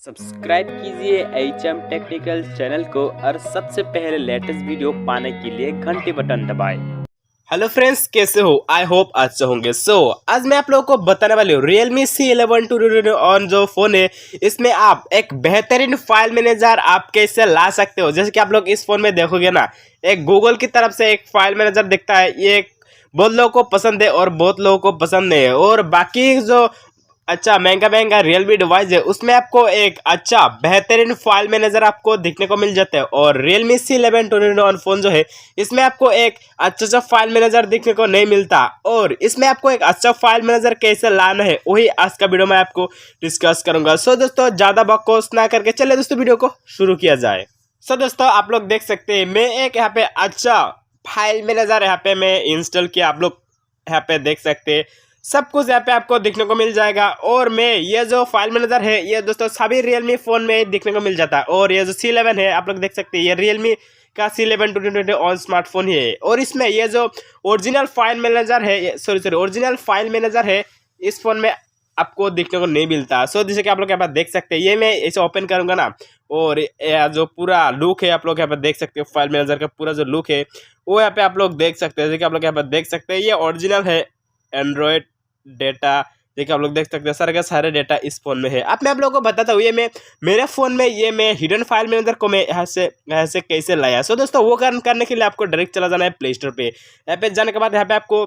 Subscribe कीजिए HM technical channel को और सबसे पहले लेटेस्ट वीडियो पाने के लिए घंटी बटन दबाएं। हेलो फ्रेंड्स, कैसे हो? आई होप अच्छे होंगे। आज मैं आप लोगों को बताने वाली हूँ Realme C11 2 ऑन जो फ़ोन है, इसमें आप एक बेहतरीन फाइल मैनेजर आप कैसे ला सकते हो। जैसे कि आप लोग इस फ़ोन में देखोगे ना, एक गूगल की तरफ से एक फाइल मैनेजर दिखता है। ये बहुत लोगों को पसंद है और बहुत लोगों को पसंद नहीं है। और बाकी जो अच्छा महंगा रियलमी डिवाइस है, उसमें आपको एक अच्छा बेहतरीन फाइल मैनेजर आपको देखने को मिल जाता है। और Realme C11 2 फोन जो है, इसमें आपको एक अच्छा फाइल मैनेजर देखने को नहीं मिलता। और इसमें आपको एक अच्छा फाइल मैनेजर कैसे लाना है, वही आज का वीडियो में आपको डिस्कस करूंगा। दोस्तों, ज़्यादा बकवास ना करके चले दोस्तों वीडियो को शुरू किया जाए। दोस्तों, आप लोग देख सकते हैं, मैं एक यहाँ पे अच्छा फाइल मैनेजर यहाँ पे मैं इंस्टॉल किया। आप लोग यहाँ पे देख सकते हैं, सब कुछ यहाँ पे आपको देखने को मिल जाएगा। और मैं ये जो फाइल मैनेजर है, ये दोस्तों सभी रियलमी फ़ोन में देखने को मिल जाता है। और ये जो C11 है, आप लोग देख सकते हैं, ये रियलमी का C11 2 ऑन स्मार्टफोन ही है। और इसमें ये जो ओरिजिनल फाइल मैनेजर है, ओरिजिनल फाइल मैनेजर है, इस फ़ोन में आपको देखने को नहीं मिलता। जैसे कि आप लोग यहाँ पर देख सकते हैं, ये मैं इसे ओपन करूँगा ना, और जो पूरा लुक है आप लोग यहाँ पर देख सकते हो, फाइल मैनेजर का पूरा जो लुक है वो यहाँ पे आप लोग देख सकते हैं। जैसे कि आप लोग यहाँ पर देख सकते हैं, ये ओरिजिनल है एंड्रॉयड डेटा। देखिए आप लोग देख सकते हैं, सारे का सारे डेटा इस फोन में है। अब मैं आप लोगों को बताता हूँ, ये मैं मेरे फ़ोन में ये मैं हिडन फाइल मैनेजर को मैं यहाँ से कैसे लाया। दोस्तों, वो करने के लिए आपको डायरेक्ट चला जाना है प्ले स्टोर पे। यहाँ पे जाने के बाद यहाँ पे आपको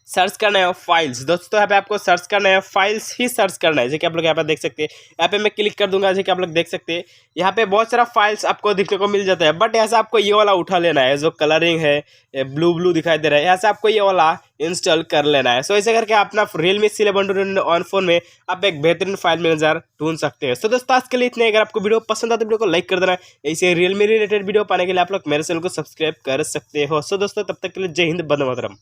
सर्च करना है फाइल्स। दोस्तों, यहाँ पे आपको सर्च करना है फाइल्स ही सर्च करना है। जैसे कि आप लोग यहाँ पे देख सकते हैं, यहाँ पे मैं क्लिक कर दूंगा। जैसे कि आप लोग देख सकते हैं, यहाँ पे बहुत सारा फाइल्स आपको देखने को मिल जाता है। बट यहाँ से आपको ये वाला उठा लेना है, जो कलरिंग है ब्लू दिखाई दे रहा है, यहाँ से आपको ये वाला इंस्टॉल कर लेना है। ऐसे करके अपना Realme C11 ऑन फोन में आप एक बेहतरीन फाइल मैनेजर ढूंढ सकते हैं। दोस्तों, आज के लिए इतने। अगर आपको वीडियो पसंद आता तो वीडियो को लाइक कर देना। ऐसे Realme रिलेटेड वीडियो पाने के लिए आप लोग मेरे चैनल को सब्सक्राइब कर सकते हो। दोस्तों, तब तक के लिए जय हिंद, वंदे मातरम।